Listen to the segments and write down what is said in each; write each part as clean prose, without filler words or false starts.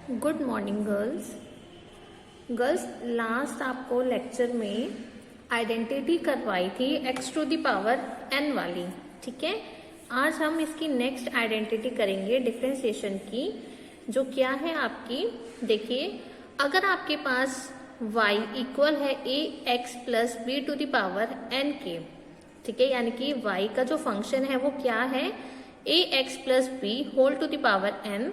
Good morning girls. Last आपको lecture में identity करवाई थी x to the power n वाली, ठीक है। आज हम इसकी नेक्स्ट आइडेंटिटी करेंगे डिफरेंशिएशन की, जो क्या है आपकी, देखिए, अगर आपके पास y इक्वल है ax plus B to the power n के, ठीक है, यानी कि y का जो फंक्शन है वो क्या है ax plus B whole to the power n,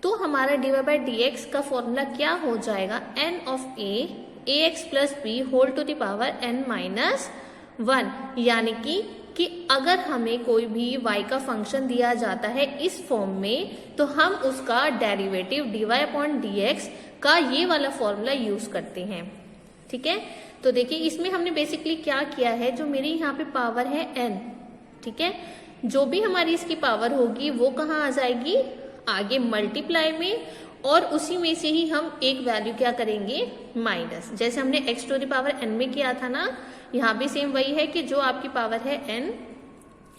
तो हमारा dy बाई dx का फॉर्मूला क्या हो जाएगा n of a ax plus B whole to the power n minus 1, यानी कि अगर हमें कोई भी y का फंक्शन दिया जाता है इस फॉर्म में तो हम उसका डेरिवेटिव dy अपॉन dx का ये वाला फॉर्मूला यूज करते हैं, ठीक है। तो देखिए इसमें हमने बेसिकली क्या किया है, जो मेरी यहाँ पे पावर है n, ठीक है, जो भी हमारी इसकी पावर होगी वो कहाँ आ जाएगी, आगे मल्टीप्लाई में, और उसी में से ही हम एक वैल्यू क्या करेंगे माइनस, जैसे हमने x to the power n में किया था ना, यहाँ भी सेम वही है कि जो आपकी पावर है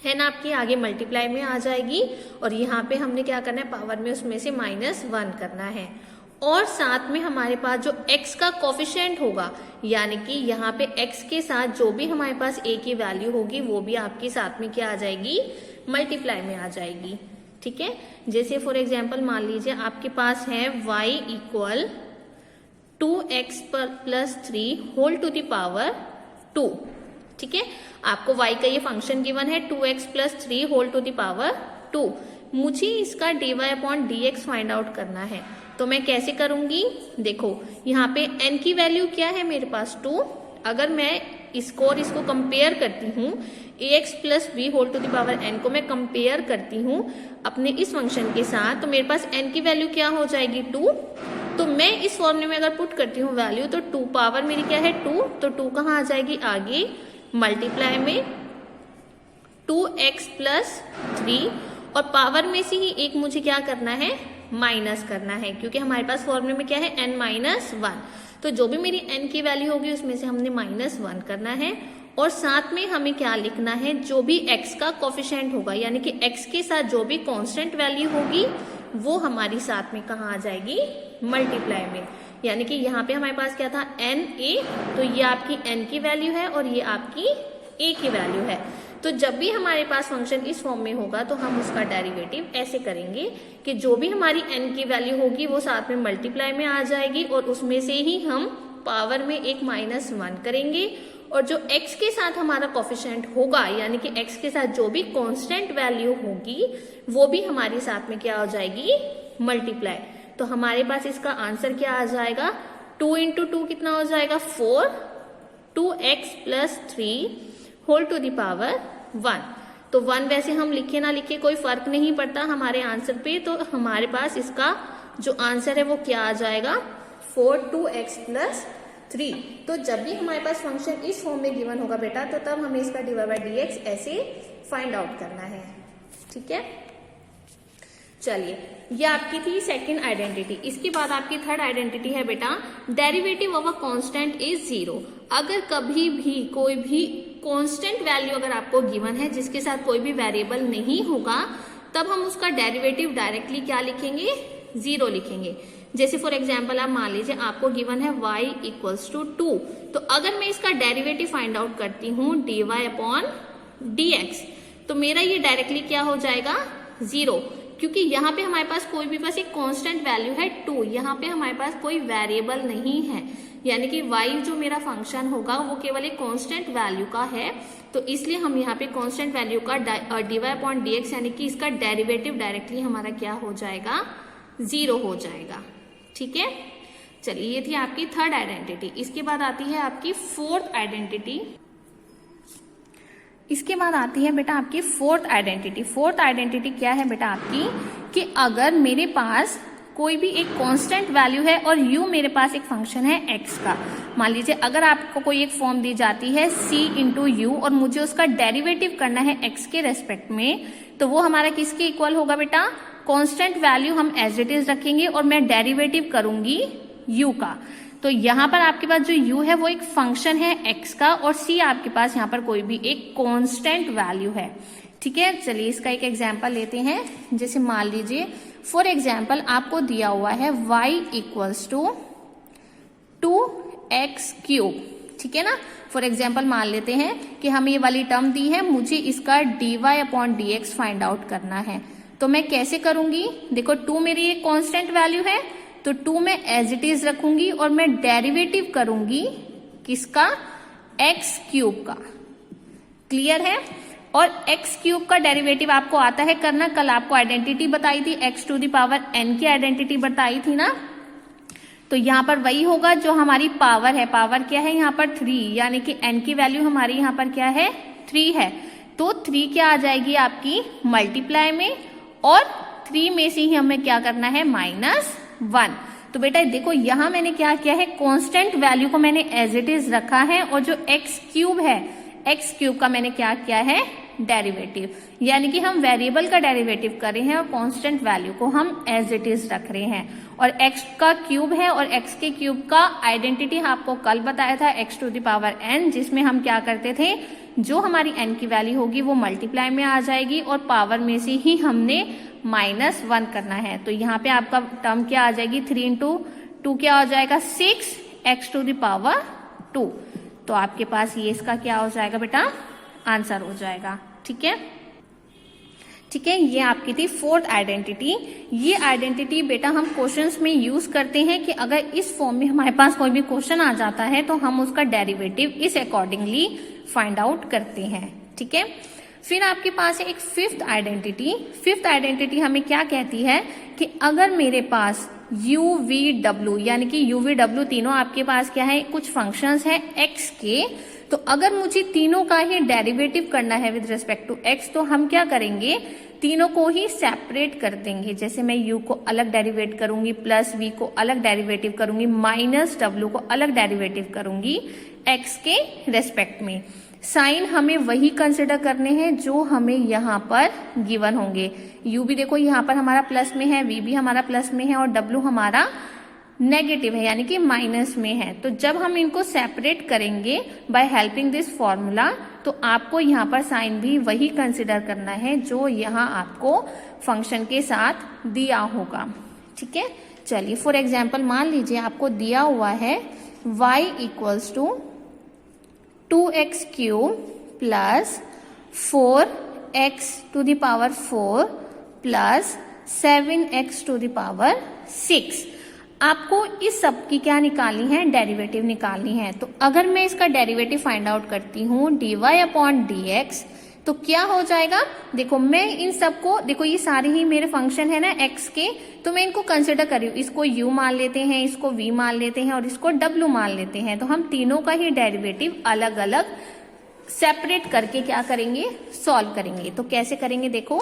n आपकी आगे मल्टीप्लाई में आ जाएगी, और यहाँ पे हमने क्या करना है, पावर में उसमें से -1 करना है, और साथ में हमारे पास जो x का कोफिशिएंट होगा, यानी कि यहाँ पे x के साथ जो भी हमारे पास a की वैल्यू होगी वो भी आपके साथ में क्या आ जाएगी, मल्टीप्लाई में आ जाएगी, ठीक है। जैसे फॉर एग्जाम्पल मान लीजिए आपके पास है y equal 2x plus 3 whole to the power 2, ठीक है। आपको y का ये फंक्शन गिवन है 2x plus 3 whole to the power 2, मुझे इसका dy upon dx find out करना है, तो मैं कैसे करूंगी, देखो यहाँ पे n की वैल्यू क्या है मेरे पास 2, अगर मैं इसको और इसको कंपेयर करती हूँ ax plus B whole to the power n को मैं कंपेयर करती हूँ अपने इस फंक्शन के साथ, तो मेरे पास n की वैल्यू क्या हो जाएगी 2, तो मैं इस फॉर्मूले में अगर पुट करती हूँ वैल्यू तो 2 पावर मेरी क्या है 2, तो 2 कहाँ आ जाएगी आगे मल्टीप्लाई में 2x प्लस 3, और पावर में से ही एक मुझे क्या करना है माइनस करना है, क्योंकि हमारे पास फॉर्मूले में क्या है n माइनस 1, तो जो भी मेरी n की वैल्यू होगी उसमें से हमने -1 करना है, और साथ में हमें क्या लिखना है, जो भी x का कोफिशिएंट होगा, यानी कि x के साथ जो भी कांस्टेंट वैल्यू होगी वो हमारी साथ में कहाँ आ जाएगी मल्टीप्लाई में, यानी कि यहाँ पे हमारे पास क्या था na, तो ये आपकी n की वैल्यू है और ये आपकी a की वैल्यू है। तो जब भी हमारे पास फंक्शन इस फॉर्म में होगा तो हम उसका डेरिवेटिव ऐसे करेंगे कि जो भी हमारी n की वैल्यू होगी वो साथ में मल्टीप्लाई में आ जाएगी, और उसमें से ही हम पावर में एक -1 करेंगे, और जो x के साथ हमारा कोफिशिएंट होगा, यानी कि x के साथ जो भी कांस्टेंट वैल्यू होगी वो भी हमारे साथ में क्या हो जाएगी मल्टीप्लाई। तो हमारे पास इसका आंसर क्या आ जाएगा, 2 इंटू 2 कितना हो जाएगा 4, 2x plus 3 whole to the power 1, तो 1 वैसे हम लिखे ना लिखे कोई फर्क नहीं पड़ता हमारे आंसर पे, तो हमारे पास इसका जो आंसर है वो क्या आ जाएगा 4 2x प्लस 3। तो जब भी हमारे पास फंक्शन इस फॉर्म में गिवन होगा बेटा, तो तब हमें इसका dy बाई dx ऐसे फाइंड आउट करना है, ठीक है। चलिए, ये आपकी थी सेकंड आइडेंटिटी। इसके बाद आपकी थर्ड आइडेंटिटी है बेटा, derivative of a constant is 0। अगर कभी भी कोई भी कांस्टेंट वैल्यू अगर आपको गिवन है जिसके साथ कोई भी वेरिएबल नहीं होगा, तब हम उसका डेरिवेटिव डायरेक्टली क्या लिखेंगे 0 लिखेंगे। जैसे फॉर एग्जाम्पल आप मान लीजिए आपको गिवन है y इक्वल्स टू 2, तो अगर मैं इसका डेरिवेटिव फाइंड आउट करती हूँ dy अपॉन dx, तो मेरा ये डायरेक्टली क्या हो जाएगा 0, क्योंकि यहाँ पे हमारे पास कोई भी बस एक कांस्टेंट वैल्यू है 2, यहाँ पे हमारे पास कोई वेरिएबल नहीं है, यानी कि y जो मेरा फंक्शन होगा वो केवल एक कांस्टेंट वैल्यू का है, तो इसलिए हम यहाँ पे कांस्टेंट वैल्यू का dy अपॉन dx यानी कि इसका डेरिवेटिव डायरेक्टली हमारा क्या हो जाएगा 0 हो जाएगा, ठीक है। चलिए, ये थी आपकी थर्ड आइडेंटिटी। इसके बाद आती है आपकी फोर्थ आइडेंटिटी। इसके बाद आती है बेटा आपकी फोर्थ आइडेंटिटी। फोर्थ आइडेंटिटी क्या है बेटा आपकी, कि अगर मेरे पास कोई भी एक कांस्टेंट वैल्यू है और u मेरे पास एक फंक्शन है x का, मान लीजिए अगर आपको कोई एक फॉर्म दी जाती है c इंटू यू और मुझे उसका डेरिवेटिव करना है x के रेस्पेक्ट में, तो वो हमारा किसके इक्वल होगा बेटा, कांस्टेंट वैल्यू हम एज इट इज रखेंगे और मैं डेरिवेटिव करूंगी u का। तो यहाँ पर आपके पास जो u है वो एक फंक्शन है x का, और c आपके पास यहाँ पर कोई भी एक कांस्टेंट वैल्यू है, ठीक है। चलिए इसका एक एग्जांपल लेते हैं। जैसे मान लीजिए फॉर एग्जाम्पल आपको दिया हुआ है y इक्वल्स टू 2x³, ठीक है ना। फॉर एग्जाम्पल मान लेते हैं कि हमें ये वाली टर्म दी है, मुझे इसका dy/dx फाइंड आउट करना है। तो मैं कैसे करूंगी, देखो 2 मेरी एक कांस्टेंट वैल्यू है, तो 2 मैं एज इट इज रखूंगी और मैं डेरिवेटिव करूंगी किसका, x³ का। क्लियर है। और x³ का डेरिवेटिव आपको आता है करना, कल आपको आइडेंटिटी बताई थी, x⁴n की आइडेंटिटी बताई थी ना। तो यहाँ पर वही होगा जो हमारी पावर है, पावर क्या है यहाँ पर 3, यानी कि n की वैल्यू हमारी यहाँ पर क्या है 3 है। तो 3 क्या आ जाएगी आपकी मल्टीप्लाई में, और 3 में से ही हमें क्या करना है -1। तो बेटा देखो यहाँ मैंने क्या किया है, कांस्टेंट वैल्यू को मैंने एज इट इज रखा है, और जो x³ है, x³ का मैंने क्या किया है डेरिवेटिव, यानी कि हम वेरिएबल का डेरिवेटिव कर रहे हैं और कांस्टेंट वैल्यू को हम एज इट इज रख रहे हैं। और x का क्यूब है, और x के क्यूब का आइडेंटिटी आपको कल बताया था x⁴n, जिसमें हम क्या करते थे, जो हमारी n की वैल्यू होगी वो मल्टीप्लाई में आ जाएगी और पावर में से ही हमने -1 करना है। तो यहाँ पे आपका टर्म क्या आ जाएगी, 3 × 2 क्या हो जाएगा 6 x⁴2। तो आपके पास ये इसका क्या हो जाएगा बेटा, आंसर हो जाएगा। ठीक है, ठीक है। ये आपकी थी फोर्थ आइडेंटिटी। ये आइडेंटिटी बेटा हम क्वेश्चंस में यूज करते हैं कि अगर इस फॉर्म में हमारे पास कोई भी क्वेश्चन आ जाता है तो हम उसका डेरिवेटिव इस अकॉर्डिंगली फाइंड आउट करते हैं। ठीक है। फिर आपके पास है एक फिफ्थ आइडेंटिटी। फिफ्थ आइडेंटिटी हमें क्या कहती है कि अगर मेरे पास u, v, w यानी कि u, v, w तीनों आपके पास क्या है, कुछ फंक्शंस है x के, तो अगर मुझे तीनों का ही डेरिवेटिव करना है विद रिस्पेक्ट टू x, तो हम क्या करेंगे, तीनों को ही सेपरेट कर देंगे। जैसे मैं u को अलग डेरिवेट करूंगी, प्लस v को अलग डेरिवेटिव करूंगी, माइनस w को अलग डेरिवेटिव करूंगी x के रेस्पेक्ट में। साइन हमें वही कंसिडर करने हैं जो हमें यहाँ पर गिवन होंगे। u भी देखो यहाँ पर हमारा प्लस में है, v भी हमारा प्लस में है, और w हमारा नेगेटिव है यानी कि माइनस में है। तो जब हम इनको सेपरेट करेंगे बाय हेल्पिंग दिस फॉर्मूला, तो आपको यहाँ पर साइन भी वही कंसिडर करना है जो यहाँ आपको फंक्शन के साथ दिया होगा। ठीक है, चलिए फॉर एग्जाम्पल मान लीजिए आपको दिया हुआ है y equals to 2x³ plus 4x⁴ plus 7x⁴6। आपको इस सब की क्या निकालनी है, डेरिवेटिव निकालनी है। तो अगर मैं इसका डेरिवेटिव फाइंड आउट करती हूँ dy/dx, तो क्या हो जाएगा, देखो मैं इन सबको, देखो ये सारे ही मेरे फंक्शन है ना x के, तो मैं इनको कंसिडर कर रही हूँ। इसको u मान लेते हैं, इसको v मान लेते हैं और इसको w मान लेते हैं। तो हम तीनों का ही डेरिवेटिव अलग अलग सेपरेट करके क्या करेंगे, सॉल्व करेंगे। तो कैसे करेंगे, देखो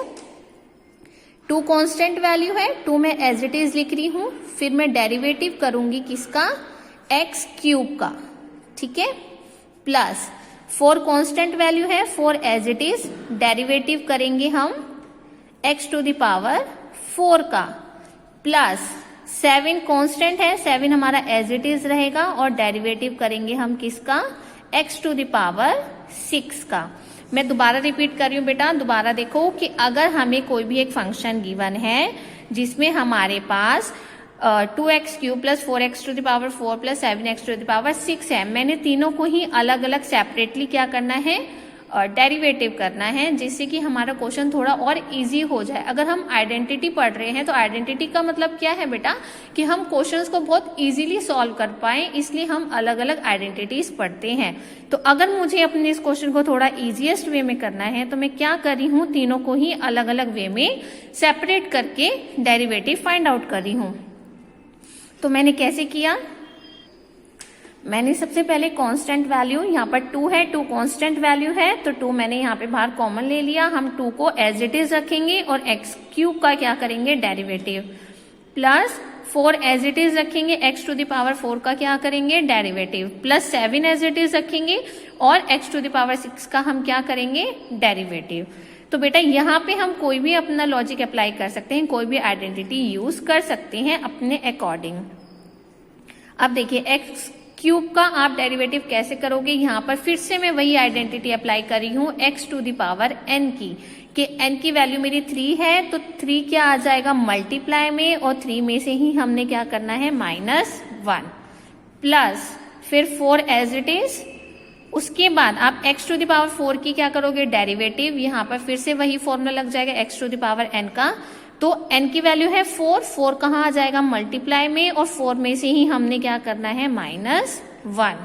2 कांस्टेंट वैल्यू है, 2 मैं एज इट इज लिख रही हूं, फिर मैं डेरिवेटिव करूंगी किसका, x³ का। ठीक है, प्लस 4 कांस्टेंट वैल्यू है, 4 एज इट इज, डेरिवेटिव करेंगे हम x⁴ का, प्लस 7 कांस्टेंट है, 7 हमारा एज इट इज रहेगा, और डेरिवेटिव करेंगे हम किसका, x⁴ का। मैं दोबारा रिपीट कर रही हूँ बेटा, दोबारा देखो कि अगर हमें कोई भी एक फंक्शन गिवन है जिसमें हमारे पास 2x³ plus 4x⁴ plus 7x⁴6 है, मैंने तीनों को ही अलग अलग सेपरेटली क्या करना है, डेरिवेटिव करना है, जिससे कि हमारा क्वेश्चन थोड़ा और इजी हो जाए। अगर हम आइडेंटिटी पढ़ रहे हैं तो आइडेंटिटी का मतलब क्या है बेटा, कि हम क्वेश्चंस को बहुत इजीली सॉल्व कर पाए, इसलिए हम अलग अलग आइडेंटिटीज पढ़ते हैं। तो अगर मुझे अपने इस क्वेश्चन को थोड़ा इजीएस्ट वे में करना है, तो मैं क्या कर रही हूँ, तीनों को ही अलग अलग वे में सेपरेट करके डेरिवेटिव फाइंड आउट कर रही हूँ। तो मैंने कैसे किया, मैंने सबसे पहले कांस्टेंट वैल्यू, यहाँ पर 2 है, 2 कांस्टेंट वैल्यू है, तो 2 मैंने यहाँ पे बाहर कॉमन ले लिया। हम 2 को एज इट इज रखेंगे और x³ का क्या करेंगे, derivative, plus 4 as it is रखेंगे, x⁴ का क्या करेंगे, derivative, plus 7 as it is रखेंगे और x⁴ का हम क्या करेंगे, डेरिवेटिव। तो बेटा यहाँ पे हम कोई भी अपना लॉजिक अप्लाई कर सकते हैं, कोई भी आइडेंटिटी यूज कर सकते हैं अपने अकॉर्डिंग। अब देखिए x³ का आप डेरिवेटिव कैसे करोगे, यहाँ पर फिर से मैं वही आइडेंटिटी अप्लाई कर रही हूँ x⁴n की, कि n की वैल्यू मेरी 3 है, तो 3 क्या आ जाएगा मल्टीप्लाई में, और 3 में से ही हमने क्या करना है -1 प्लस फिर 4 एज इट इज। उसके बाद आप x टू द पावर 4 की क्या करोगे डेरिवेटिव, यहाँ पर फिर से वही फॉर्मूला लग जाएगा x to the power n का। तो n की वैल्यू है 4, 4 कहाँ आ जाएगा मल्टीप्लाई में, और 4 में से ही हमने क्या करना है -1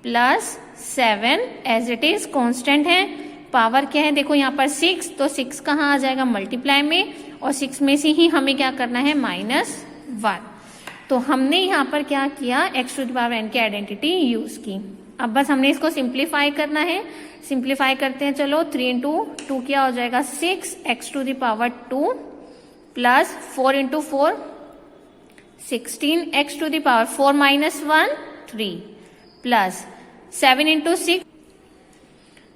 plus 7 as it is constant है। पावर क्या है देखो यहाँ पर 6, तो 6 कहाँ आ जाएगा मल्टीप्लाई में, और 6 में से ही हमें क्या करना है -1। तो हमने यहाँ पर क्या किया x to the power n की आइडेंटिटी यूज की। अब बस हमने इसको सिंप्लीफाई करना है, सिंप्लीफाई करते हैं चलो। 3 इंटू 2 क्या हो जाएगा 6 x to the power 2 plus 4 into 4 16 x to the power 4 minus 1 3 plus 7 into 6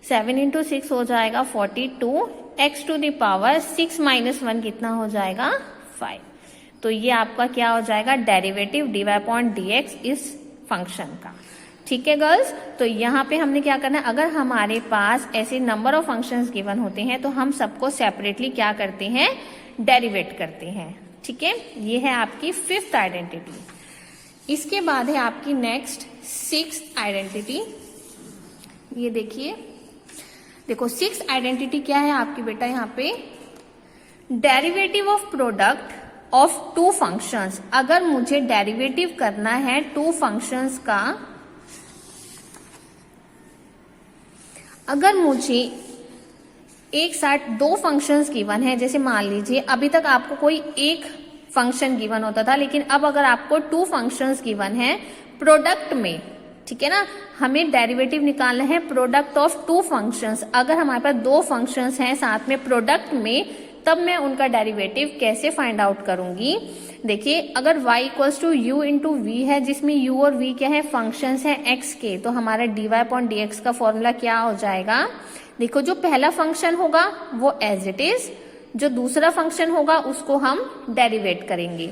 7 into 6 हो जाएगा 42 x to the power 6 minus 1 कितना हो जाएगा 5। तो ये आपका क्या हो जाएगा डेरिवेटिव dy अपॉन dx इस फंक्शन का। ठीक है गर्ल्स, तो यहाँ पे हमने क्या करना है, अगर हमारे पास ऐसे नंबर ऑफ फंक्शंस गिवन होते हैं तो हम सबको सेपरेटली क्या करते हैं डेरिवेट करते हैं। ठीक है, ये है आपकी 5th आइडेंटिटी। इसके बाद है आपकी नेक्स्ट 6th आइडेंटिटी। ये देखिए, देखो 6th आइडेंटिटी क्या है आपकी बेटा, यहाँ पे derivative of product of 2 functions. अगर मुझे डेरिवेटिव करना है 2 फंक्शंस का, अगर मुझे एक साथ 2 फंक्शंस गिवन है, जैसे मान लीजिए अभी तक आपको कोई एक फंक्शन गिवन होता था, लेकिन अब अगर आपको 2 फंक्शंस गिवन है प्रोडक्ट में, ठीक है ना, हमें डेरिवेटिव निकालना है प्रोडक्ट ऑफ 2 फंक्शंस। अगर हमारे पास 2 फंक्शंस हैं साथ में प्रोडक्ट में, तब मैं उनका डेरिवेटिव कैसे फाइंड आउट करूंगी। देखिए, अगर y equals to u into v है, जिसमें u और v क्या है फंक्शंस है x के, तो हमारा dy अपॉन dx का फॉर्मूला क्या हो जाएगा। देखो, जो पहला फंक्शन होगा वो एज इट इज, जो दूसरा फंक्शन होगा उसको हम डेरिवेट करेंगे,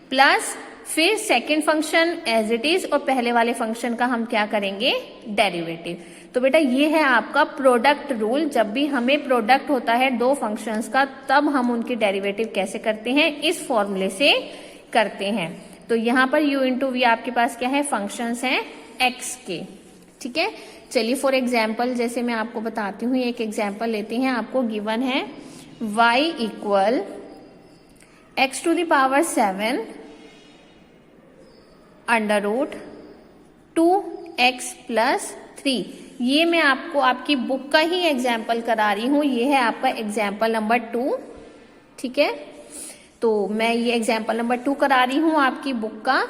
प्लस फिर second function as it is, और पहले वाले फंक्शन का हम क्या करेंगे डेरिवेटिव। तो बेटा ये है आपका प्रोडक्ट रूल। जब भी हमें प्रोडक्ट होता है 2 फंक्शंस का, तब हम उनकी डेरिवेटिव कैसे करते हैं, इस फॉर्मूले से करते हैं। तो यहाँ पर u इंटू वी आपके पास क्या है फंक्शंस हैं x के। ठीक है, चलिए फॉर एग्जाम्पल जैसे मैं आपको बताती हूँ, एक एग्जाम्पल लेते हैं। आपको गिवन है y equal x to the power 7 under root 2x plus 3। ये मैं आपको आपकी बुक का ही एग्जाम्पल करा रही हूँ, ये है आपका एग्जाम्पल नंबर 2। ठीक है, तो मैं ये एग्जाम्पल नंबर 2 करा रही हूँ आपकी बुक का।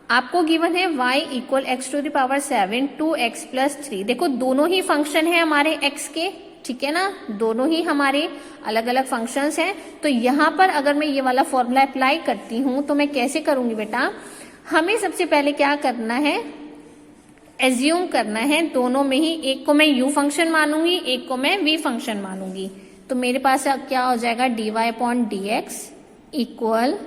आपको गिवन है y equal x to the power 7 2x plus 3। देखो, दोनों ही फंक्शन है हमारे x के, ठीक है ना, दोनों ही हमारे अलग अलग फंक्शंस हैं। तो यहाँ पर अगर मैं ये वाला फॉर्मूला अप्लाई करती हूँ तो मैं कैसे करूंगी बेटा, हमें सबसे पहले क्या करना है, एज्यूम करना है दोनों में ही, एक को मैं u फंक्शन मानूंगी, एक को मैं v फंक्शन मानूंगी। तो मेरे पास क्या हो जाएगा dy upon dx equal,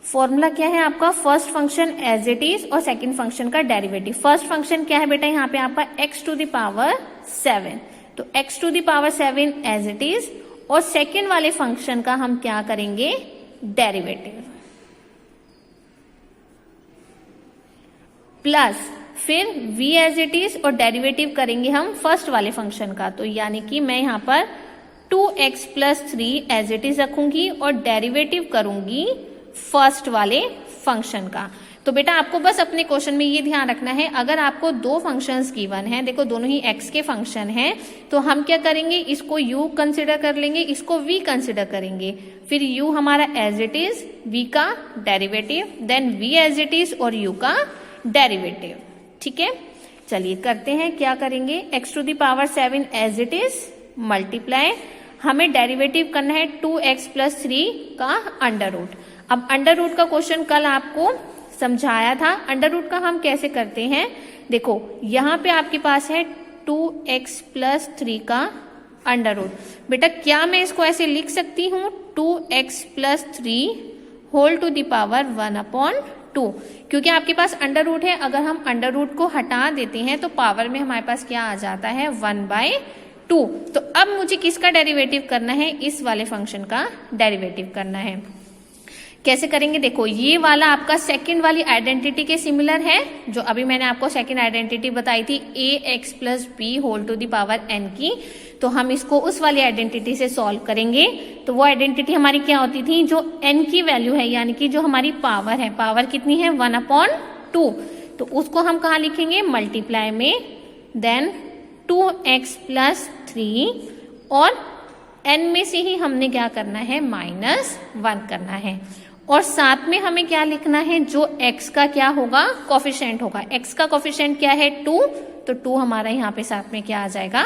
formula क्या है आपका, first function as it is और सेकंड फंक्शन का डेरिवेटिव। फर्स्ट फंक्शन क्या है बेटा यहाँ पे आपका x टू द पावर 7, तो x to the power 7 as it is, और सेकंड वाले फंक्शन का हम क्या करेंगे डेरिवेटिव, प्लस फिर v एज इट इज, और डेरिवेटिव करेंगे हम फर्स्ट वाले फंक्शन का। तो यानी कि मैं यहाँ पर 2x plus 3 as it is रखूंगी और डेरिवेटिव करूंगी फर्स्ट वाले फंक्शन का। तो बेटा आपको बस अपने क्वेश्चन में ये ध्यान रखना है, अगर आपको 2 फंक्शंस गिवन है, देखो दोनों ही x के फंक्शन हैं, तो हम क्या करेंगे, इसको u कंसिडर कर लेंगे, इसको v कंसिडर करेंगे, फिर u हमारा एज इट इज, v का derivative, then v as it is और u का डेरिवेटिव। ठीक है, चलिए करते हैं, क्या करेंगे, x to the power 7 as it is multiply, हमें डेरिवेटिव करना है 2x प्लस 3 का अंडर रूट। अब अंडर रूट का क्वेश्चन कल आपको समझाया था, अंडर रूट का हम कैसे करते हैं, देखो यहाँ पे आपके पास है 2x प्लस 3 का अंडर रूट। बेटा क्या मैं इसको ऐसे लिख सकती हूँ 2x plus 3 whole to the power 1 upon 2, क्योंकि आपके पास अंडर रूट है, अगर हम अंडर रूट को हटा देते हैं तो पावर में हमारे पास क्या आ जाता है 1/2। 2। तो अब मुझे किसका डेरिवेटिव करना है, इस वाले फंक्शन का डेरिवेटिव करना है। कैसे करेंगे, देखो ये वाला आपका सेकंड वाली आइडेंटिटी के सिमिलर है, जो अभी मैंने आपको सेकंड आइडेंटिटी बताई थी ax plus B whole to the power n की। तो हम इसको उस वाली आइडेंटिटी से सॉल्व करेंगे। तो वो आइडेंटिटी हमारी क्या होती थी, जो n की वैल्यू है यानी कि जो हमारी पावर है, पावर कितनी है 1/2, तो उसको हम कहाँ लिखेंगे, मल्टीप्लाई में, देन 2x प्लस 3 और n में से ही हमने क्या करना है, -1 करना है। और साथ में हमें क्या लिखना है, जो x का क्या होगा, कोफिशिएंट होगा। x का कोफिशिएंट क्या है 2, तो 2 हमारा यहाँ पे साथ में क्या आ जाएगा,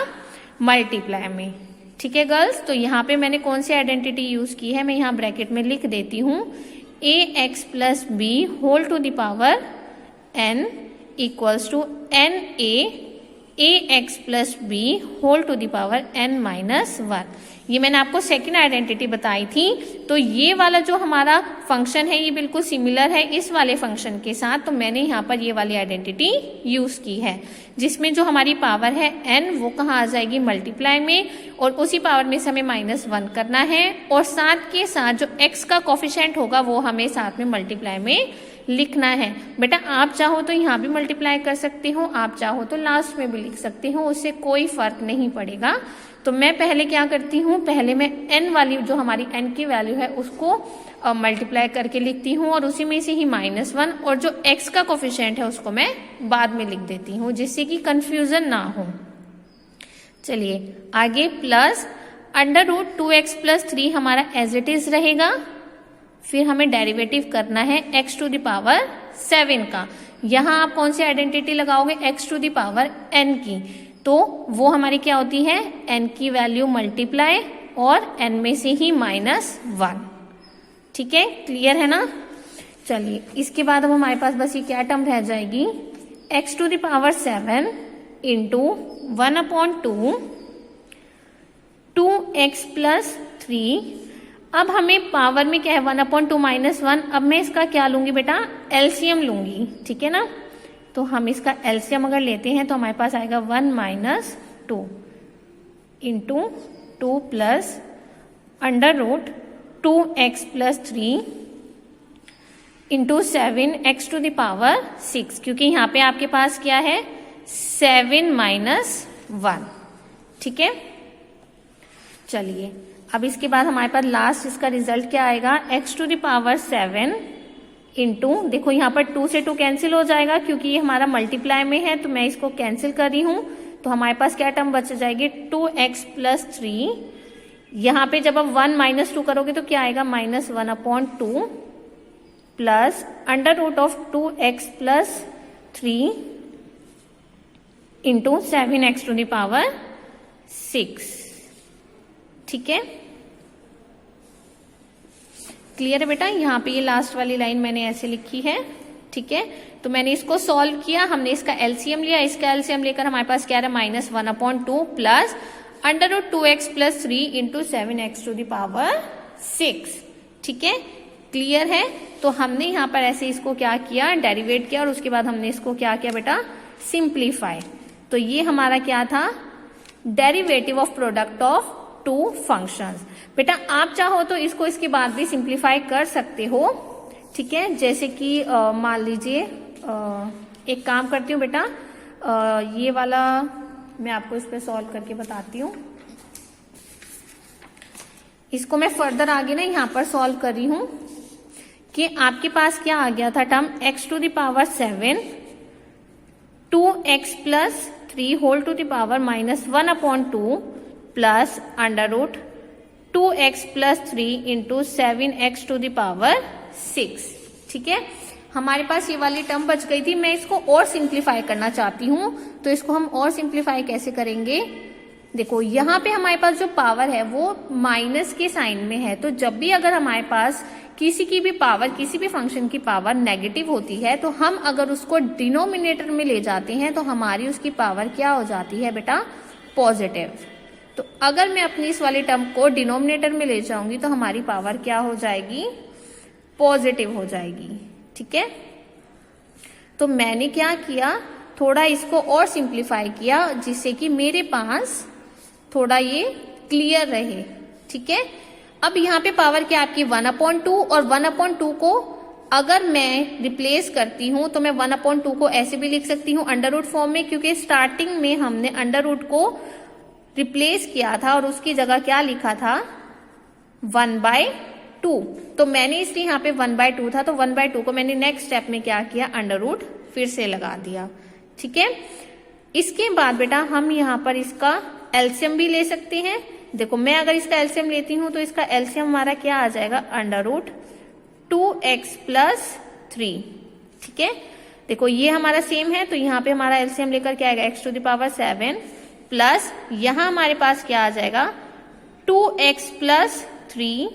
मल्टीप्लाई में। ठीक है गर्ल्स, तो यहाँ पे मैंने कौन सी आइडेंटिटी यूज की है, मैं यहाँ ब्रैकेट में लिख देती हूँ ax plus B whole to the power n equals to ax plus B whole to the power n-1। ये मैंने आपको सेकेंड आइडेंटिटी बताई थी। तो ये वाला जो हमारा फंक्शन है ये बिल्कुल सिमिलर है इस वाले फंक्शन के साथ, तो मैंने यहाँ पर ये वाली आइडेंटिटी यूज की है, जिसमें जो हमारी पावर है n वो कहाँ आ जाएगी, मल्टीप्लाई में, और उसी पावर में से हमें -1 करना है, और साथ के साथ जो x का कोफिशिएंट होगा वो हमें साथ में मल्टीप्लाई में लिखना है। बेटा आप चाहो तो यहाँ भी मल्टीप्लाई कर सकते हो, आप चाहो तो लास्ट में भी लिख सकते हो, उससे कोई फर्क नहीं पड़ेगा। तो मैं पहले क्या करती हूँ, पहले मैं n वाली जो हमारी n की वैल्यू है उसको मल्टीप्लाई करके लिखती हूँ, और उसी में से ही -1, और जो x का कोफिशिएंट है उसको मैं बाद में लिख देती हूँ, जिससे कि कंफ्यूजन ना हो। चलिए आगे, प्लस √2x प्लस 3 हमारा एज इट इज रहेगा। फिर हमें डेरिवेटिव करना है x टू द पावर 7 का। यहाँ आप कौन सी आइडेंटिटी लगाओगे, x to the power n की, तो वो हमारी क्या होती है, n की वैल्यू मल्टीप्लाई और n में से ही -1। ठीक है, क्लियर है ना। चलिए इसके बाद अब हमारे पास बस ये क्या टर्म रह जाएगी, x to the power 7 into 1/2 2x plus 3। अब हमें पावर में क्या है 1/2 -1, अब मैं इसका क्या लूंगी बेटा, एलसीएम लूंगी। ठीक है ना, तो हम इसका एलसीएम अगर लेते हैं तो हमारे पास आएगा 1 - 2 into 2 plus √2x plus 3 into 7x to the power 6, क्योंकि यहाँ पे आपके पास क्या है 7 - 1। ठीक है, चलिए अब इसके बाद हमारे पास लास्ट इसका रिजल्ट क्या आएगा, x to the power 7 into, देखो यहाँ पर 2 से 2 कैंसिल हो जाएगा क्योंकि ये हमारा मल्टीप्लाई में है, तो मैं इसको कैंसिल कर रही हूँ। तो हमारे पास क्या टर्म बच जाएगी, 2x प्लस 3। यहाँ पे जब आप 1 - 2 करोगे तो क्या आएगा, -1/2 plus √2x plus 3 into 7x to the power 6। ठीक है, क्लियर है बेटा। यहाँ पे ये लास्ट वाली लाइन मैंने ऐसे लिखी है। ठीक है, तो मैंने इसको सॉल्व किया, हमने इसका एलसीएम लिया, इसका एलसीएम लेकर हमारे पास क्या रहा, -1/2 plus √2x plus 3 into 7x to the power 6। ठीक है, क्लियर है। तो हमने यहाँ पर ऐसे इसको क्या किया, डेरिवेट किया, और उसके बाद हमने इसको क्या किया बेटा, सिंप्लीफाई। तो ये हमारा क्या था, derivative of product of 2 functions. बेटा आप चाहो तो इसको इसके बाद भी सिंप्लीफाई कर सकते हो। ठीक है, जैसे कि मान लीजिए एक काम करती हूँ बेटा, ये वाला मैं आपको इस पे सॉल्व करके बताती हूँ। इसको मैं फर्दर आगे ना यहाँ पर सॉल्व कर रही हूँ कि आपके पास क्या आ गया था term, x to the power 7 2x plus 3 whole to the power -1/2 plus √2x plus 3 into 7x to the power 6। ठीक है, हमारे पास ये वाली टर्म बच गई थी, मैं इसको और सिंप्लीफाई करना चाहती हूँ। तो इसको हम और सिंप्लीफाई कैसे करेंगे, देखो यहाँ पे हमारे पास जो पावर है वो माइनस के साइन में है, तो जब भी अगर हमारे पास किसी की भी पावर, किसी भी फंक्शन की पावर नेगेटिव होती है, तो हम अगर उसको डिनोमिनेटर में ले जाते हैं तो हमारी उसकी पावर क्या हो जाती है बेटा, पॉजिटिव। तो अगर मैं अपनी इस वाली टर्म को डिनोमिनेटर में ले जाऊंगी तो हमारी पावर क्या हो जाएगी, पॉजिटिव हो जाएगी। ठीक है, तो मैंने क्या किया, थोड़ा इसको और सिंप्लीफाई किया, जिससे कि मेरे पास थोड़ा ये क्लियर रहे, ठीक है। अब यहाँ पे पावर क्या आपकी 1/2, और 1/2 को अगर मैं रिप्लेस करती हूं तो मैं 1/2 को ऐसे भी लिख सकती हूँ अंडर रूट फॉर्म में, क्योंकि स्टार्टिंग में हमने अंडर रूट को रिप्लेस किया था और उसकी जगह क्या लिखा था 1/2। तो मैंने इसलिए यहाँ पे 1/2 था, तो 1/2 को मैंने नेक्स्ट स्टेप में क्या किया, अंडर रूट फिर से लगा दिया, ठीक है। इसके बाद बेटा हम यहाँ पर इसका एलसीएम भी ले सकते हैं। देखो मैं अगर इसका एलसीएम लेती हूं तो इसका एलसीएम हमारा क्या आ जाएगा, अंडर रूट 2x + 3, ठीक है। देखो ये हमारा सेम है, तो यहाँ पे हमारा एलसीएम लेकर क्या आएगा, x⁻7 प्लस यहां हमारे पास क्या आ जाएगा 2x + 3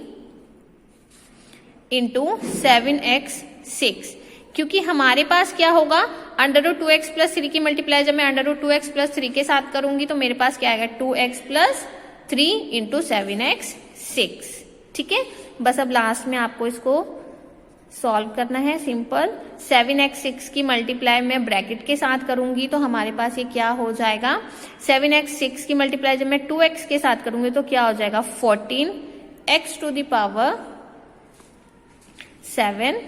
इंटू 7x 6, क्योंकि हमारे पास क्या होगा अंडर रूट 2x + 3 की मल्टीप्लाई जब मैं अंडर रूट 2x + 3 के साथ करूंगी तो मेरे पास क्या आएगा 2x + 3 इंटू 7x 6, ठीक है। बस अब लास्ट में आपको इसको सॉल्व करना है, सिंपल। 7x 6 की मल्टीप्लाई मैं ब्रैकेट के साथ करूंगी तो हमारे पास ये क्या हो जाएगा, 7x 6 की मल्टीप्लाई जब मैं 2x के साथ करूंगी तो क्या हो जाएगा 14x⁻7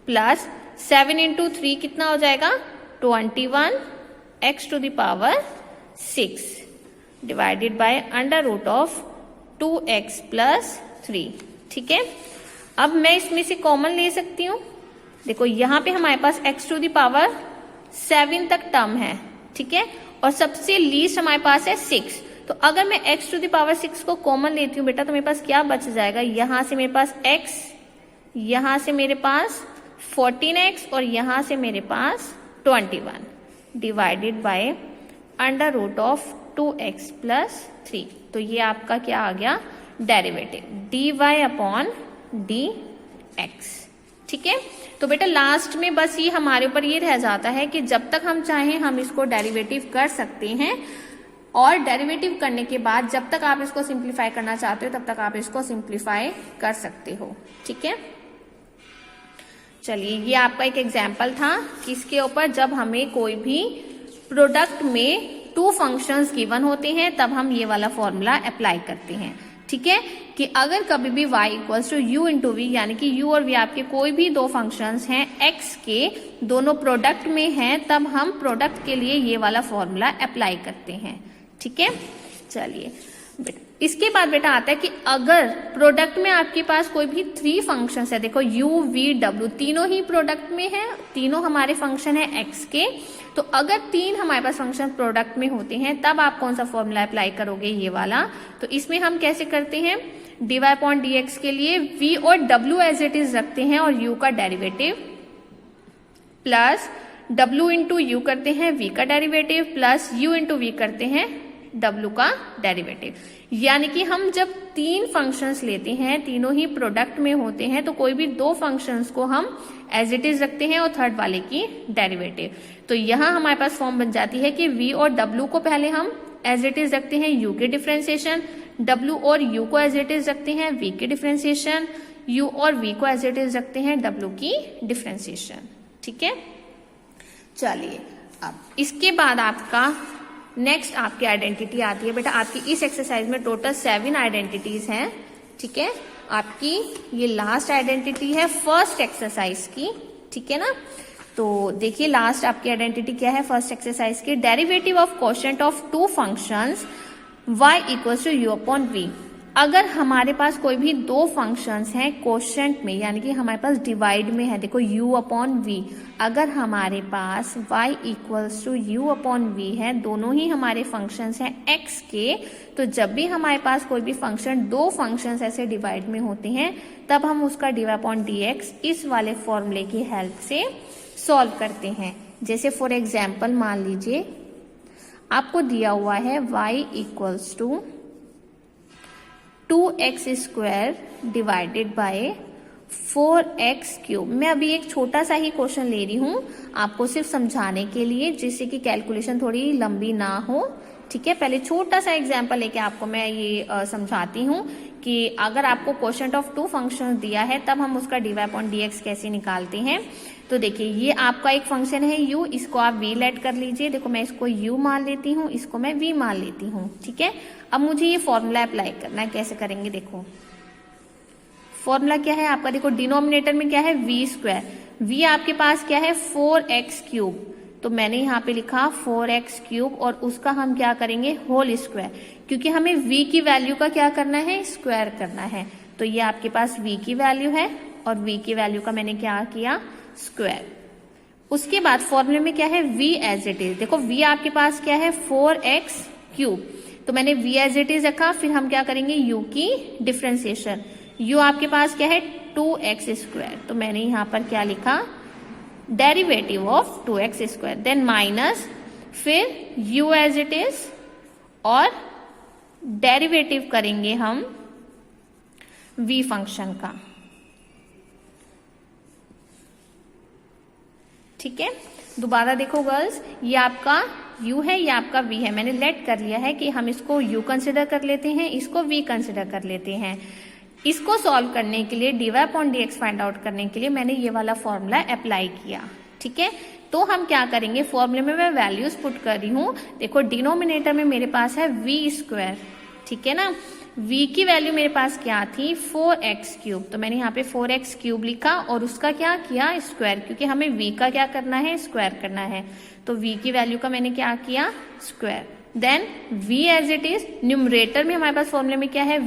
प्लस 7 इंटू 3 कितना हो जाएगा 21x⁻6 divided by under root of 2x + 3, ठीक है। अब मैं इसमें से कॉमन ले सकती हूँ। देखो यहाँ पे हमारे पास x⁻7 तक टर्म है, ठीक है, और सबसे लीस्ट हमारे पास है 6। तो अगर मैं x⁻6 को कॉमन लेती हूँ बेटा तो मेरे पास क्या बच जाएगा, यहां से मेरे पास x, यहां से मेरे पास 14x और यहां से मेरे पास 21 divided by under root of 2x + 3। तो ये आपका क्या आ गया डेरिवेटिव dy/dx, ठीक है। तो बेटा लास्ट में बस ये हमारे ऊपर ये रह जाता है कि जब तक हम चाहें हम इसको डेरिवेटिव कर सकते हैं, और डेरिवेटिव करने के बाद जब तक आप इसको सिंप्लीफाई करना चाहते हो तब तक आप इसको सिंप्लीफाई कर सकते हो, ठीक है। चलिए ये आपका एक एग्जाम्पल था किसके ऊपर, जब हमें कोई भी प्रोडक्ट में 2 फंक्शंस गिवन होते हैं तब हम ये वाला फॉर्मूला अप्लाई करते हैं, ठीक है। कि अगर कभी भी y = u × v, यानी कि u और v आपके कोई भी 2 फंक्शंस हैं x के, दोनों प्रोडक्ट में हैं, तब हम प्रोडक्ट के लिए ये वाला फॉर्मूला अप्लाई करते हैं, ठीक है। चलिए इसके बाद बेटा आता है कि अगर प्रोडक्ट में आपके पास कोई भी 3 फंक्शंस है, देखो u, v, w तीनों ही प्रोडक्ट में है, तीनों हमारे फंक्शन है x के, तो अगर 3 हमारे पास फंक्शन प्रोडक्ट में होते हैं तब आप कौन सा फॉर्मूला अप्लाई करोगे, ये वाला। तो इसमें हम कैसे करते हैं, dy/dx के लिए v और w एज इट इज रखते हैं और u का derivative, plus w into you करते हैं v का derivative, plus u into v करते हैं w का डेरिवेटिव। यानी कि हम जब 3 फंक्शंस लेते हैं, तीनों ही प्रोडक्ट में होते हैं, तो कोई भी 2 फंक्शंस को हम एज इट इज रखते हैं और थर्ड वाले की डेरिवेटिव। तो यहाँ हमारे पास फॉर्म बन जाती है कि v और w को पहले हम एज इट इज रखते हैं u की डिफरेंशिएशन, w और u को एज इट इज रखते हैं v की डिफरेंशिएशन, u और v को एज इट इज रखते हैं w की डिफरेंशिएशन, ठीक है। चलिए अब इसके बाद आपका नेक्स्ट आपकी आइडेंटिटी आती है बेटा, आपकी इस एक्सरसाइज में टोटल 7 आइडेंटिटीज हैं, ठीक है। आपकी ये लास्ट आइडेंटिटी है फर्स्ट एक्सरसाइज की, ठीक है ना। तो देखिए लास्ट आपकी आइडेंटिटी क्या है फर्स्ट एक्सरसाइज की, derivative of quotient of 2 functions y = u/v। अगर हमारे पास कोई भी 2 फंक्शंस हैं कोशेंट में, यानी कि हमारे पास डिवाइड में है, देखो u/v, अगर हमारे पास y = u/v है, दोनों ही हमारे फंक्शंस हैं x के, तो जब भी हमारे पास कोई भी फंक्शन 2 फंक्शंस ऐसे डिवाइड में होते हैं तब हम उसका dy/dx इस वाले फॉर्मूले की हेल्प से सॉल्व करते हैं। जैसे फॉर एग्जाम्पल मान लीजिए आपको दिया हुआ है y = 2x² divided by 4x³। मैं अभी एक छोटा सा ही क्वेश्चन ले रही हूं आपको सिर्फ समझाने के लिए, जिससे कि कैलकुलेशन थोड़ी लंबी ना हो, ठीक है। पहले छोटा सा एग्जाम्पल लेके आपको मैं ये समझाती हूँ कि अगर आपको कोशेंट ऑफ टू फंक्शंस दिया है तब हम उसका dy अपॉन dx कैसे निकालते हैं। तो देखिए ये आपका एक फंक्शन है u, इसको आप v लेट कर लीजिए। देखो मैं इसको u मान लेती हूँ, इसको मैं v मान लेती हूँ, ठीक है। अब मुझे ये फॉर्मूला अप्लाई करना है, कैसे करेंगे देखो। फॉर्मूला क्या है आपका, देखो डिनोमिनेटर में क्या है v स्क्वायर, v आपके पास क्या है 4x क्यूब, तो मैंने यहाँ पे लिखा 4x क्यूब और उसका हम क्या करेंगे होल स्क्वायर, क्योंकि हमें v की वैल्यू का क्या करना है स्क्वायर करना है। तो ये आपके पास v की वैल्यू है और v की वैल्यू का मैंने क्या किया स्क्वायर। उसके बाद फॉर्मूले में क्या है v एज इट इज, देखो v आपके पास क्या है 4x क्यूब, तो मैंने v एज इट इज रखा। फिर हम क्या करेंगे u की डिफ्रेंसिएशन, u आपके पास क्या है 2x स्क्वायर, तो मैंने यहाँ पर क्या लिखा derivative of 2x square, then minus फिर u एज इट इज और डेरिवेटिव करेंगे हम v फंक्शन का, ठीक है। दोबारा देखो गर्ल्स, ये आपका u है, ये आपका v है, मैंने लेट कर लिया है कि हम इसको u कंसिडर कर लेते हैं, इसको v कंसिडर कर लेते हैं। इसको सॉल्व करने के लिए dy upon dx find out करने के लिए मैंने ये वाला फॉर्मूला अप्लाई किया, ठीक है। तो हम क्या करेंगे, फॉर्मूले में मैं वैल्यूज पुट कर रही हूँ। देखो डिनोमिनेटर में मेरे पास है v स्क्वायर, ठीक है ना। v की वैल्यू मेरे पास क्या थी 4x क्यूब, तो मैंने यहाँ पे 4x क्यूब लिखा और उसका क्या किया स्क्वायर, क्योंकि हमें v का क्या करना है स्क्वायर करना है। तो v की वैल्यू का मैंने क्या किया square, then v as it is, numerator में हमारे पास फॉर्मूले में क्या है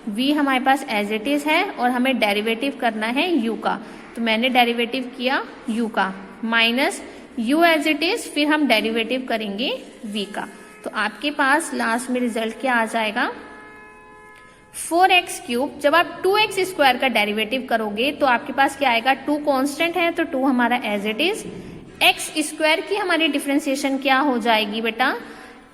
v हमारे पास एज इट इज है और हमें डेरिवेटिव करना है u का, तो मैंने डेरिवेटिव किया u का, minus u as it is, फिर हम डेरिवेटिव करेंगे v का। तो आपके पास लास्ट में रिजल्ट क्या आ जाएगा 4x क्यूब। जब आप 2x स्क्वायर का डेरिवेटिव करोगे तो आपके पास क्या आएगा, 2 कांस्टेंट है तो 2 हमारा as it is, x square की हमारी डिफरेंशिएशन क्या हो जाएगी बेटा,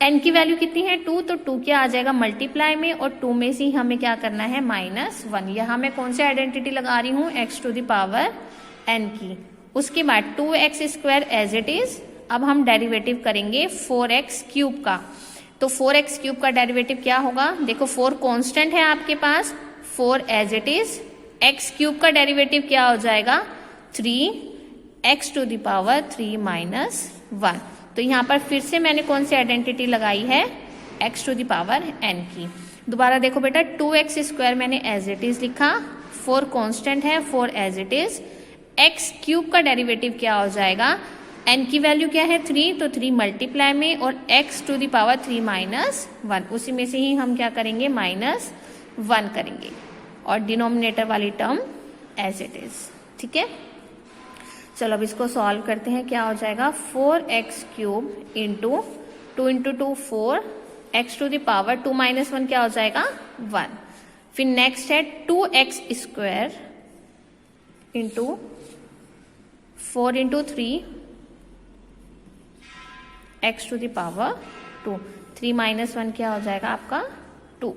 n की वैल्यू कितनी है 2, तो 2 क्या आ जाएगा मल्टीप्लाई में, और 2 में से हमें क्या करना है -1। यहाँ मैं कौन सी आइडेंटिटी लगा रही हूँ x to the power n की। उसके बाद 2x square as it is, अब हम डेरिवेटिव करेंगे 4x क्यूब का। तो 4x क्यूब का डेरिवेटिव क्या होगा, देखो 4 कांस्टेंट है आपके पास, 4 as it is, x cube का डेरिवेटिव क्या हो जाएगा 3x टू द पावर 3 - 1। तो यहाँ पर फिर से मैंने कौन सी आइडेंटिटी लगाई है x to the power n की। दोबारा देखो बेटा 2x स्क्वायर मैंने एज इट इज लिखा, 4 कांस्टेंट है 4 as it is, x cube का डेरिवेटिव क्या हो जाएगा, n की वैल्यू क्या है 3, तो 3 मल्टीप्लाई में और x टू द पावर 3 - 1, उसी में से ही हम क्या करेंगे -1 करेंगे और डिनोमिनेटर वाली टर्म एज इट इज, ठीक है। चलो अब इसको सॉल्व करते हैं, क्या हो जाएगा 4x cube into 2 into 2 4, x to the power 2 - 1 क्या हो जाएगा 1। फिर नेक्स्ट है 2x square into 4 into 3 x to the power 2, 3 - 1 क्या हो जाएगा आपका 2।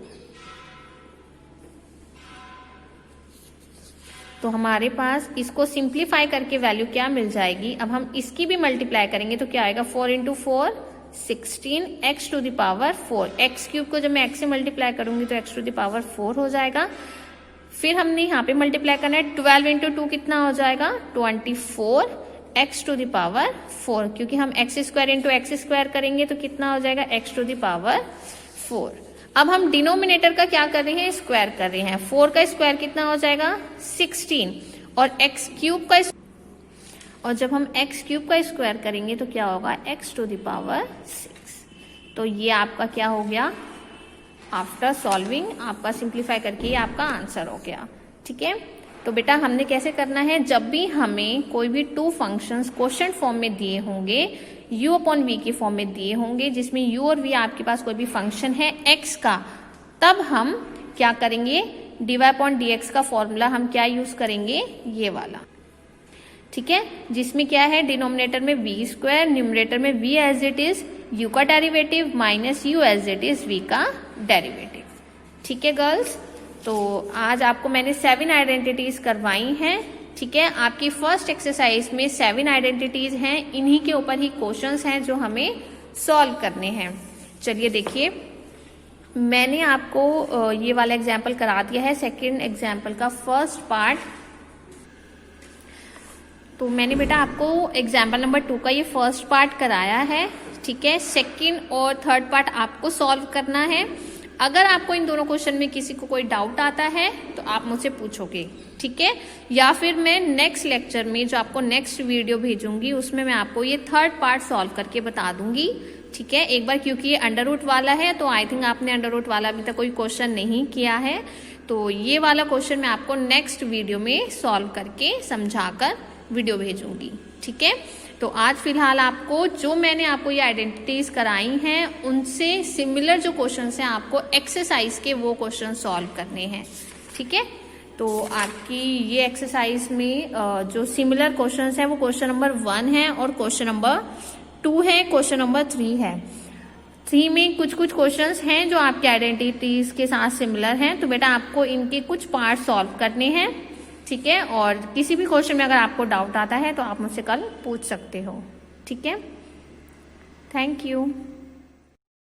तो हमारे पास इसको सिंप्लीफाई करके वैल्यू क्या मिल जाएगी, अब हम इसकी भी मल्टीप्लाई करेंगे तो क्या आएगा 4 into 4 16 x to the power 4, x cube को जब मैं x से मल्टीप्लाई करूंगी तो x टू द पावर 4 हो जाएगा। फिर हमने यहाँ पे मल्टीप्लाई करना है 12 इंटू 2 कितना हो जाएगा 24 x टू द पावर 4, क्योंकि हम x square into x square करेंगे तो कितना हो जाएगा x टू द पावर 4। अब हम डिनोमिनेटर का क्या कर रहे हैं स्क्वायर कर रहे हैं, 4 का स्क्वायर कितना हो जाएगा 16 और x क्यूब का, और जब हम x क्यूब का स्क्वायर करेंगे तो क्या होगा x टू द पावर 6। तो ये आपका क्या हो गया, आफ्टर सॉल्विंग आपका सिंप्लीफाई करके ये आपका आंसर हो गया, ठीक है। तो बेटा हमने कैसे करना है, जब भी हमें कोई भी 2 फंक्शंस क्वोशंट फॉर्म में दिए होंगे, u अपॉन v की फॉर्म में दिए होंगे, जिसमें u और v आपके पास कोई भी फंक्शन है x का, तब हम क्या करेंगे dy अपॉन dx का फॉर्मूला हम क्या यूज करेंगे ये वाला, ठीक है, जिसमें क्या है डिनोमिनेटर में v स्क्वायर, न्यूमरेटर में v as it is, u का derivative minus u as it is v का डेरिवेटिव, ठीक है गर्ल्स। तो आज आपको मैंने 7 आइडेंटिटीज करवाई हैं, ठीक है। आपकी फर्स्ट एक्सरसाइज में 7 आइडेंटिटीज हैं, इन्हीं के ऊपर ही क्वेश्चंस हैं जो हमें सॉल्व करने हैं। चलिए देखिए मैंने आपको ये वाला एग्जाम्पल करा दिया है, सेकेंड एग्जाम्पल का फर्स्ट पार्ट। तो मैंने बेटा आपको एग्जाम्पल नंबर 2 का ये फर्स्ट पार्ट कराया है, ठीक है। सेकेंड और थर्ड पार्ट आपको सॉल्व करना है। अगर आपको इन दोनों क्वेश्चन में किसी को कोई डाउट आता है तो आप मुझसे पूछोगे, ठीक है। या फिर मैं नेक्स्ट लेक्चर में जो आपको नेक्स्ट वीडियो भेजूंगी उसमें मैं आपको ये थर्ड पार्ट सॉल्व करके बता दूंगी, ठीक है। एक बार क्योंकि ये अंडर रूट वाला है तो आई थिंक आपने अंडर रूट वाला अभी तक कोई क्वेश्चन नहीं किया है, तो ये वाला क्वेश्चन मैं आपको नेक्स्ट वीडियो में सॉल्व करके समझाकर वीडियो भेजूंगी, ठीक है। तो आज फिलहाल आपको जो मैंने आपको ये आइडेंटिटीज कराई हैं उनसे सिमिलर जो क्वेश्चंस हैं आपको एक्सरसाइज के वो क्वेश्चन सॉल्व करने हैं, ठीक है। तो आपकी ये एक्सरसाइज में जो सिमिलर क्वेश्चंस हैं वो क्वेश्चन नंबर 1 है और क्वेश्चन नंबर 2 है, क्वेश्चन नंबर 3 है। 3 में कुछ कुछ क्वेश्चंस हैं जो आपके आइडेंटिटीज के साथ सिमिलर हैं, तो बेटा आपको इनके कुछ पार्ट सॉल्व करने हैं, ठीक है। और किसी भी क्वेश्चन में अगर आपको डाउट आता है तो आप मुझसे कल पूछ सकते हो, ठीक है। Thank you.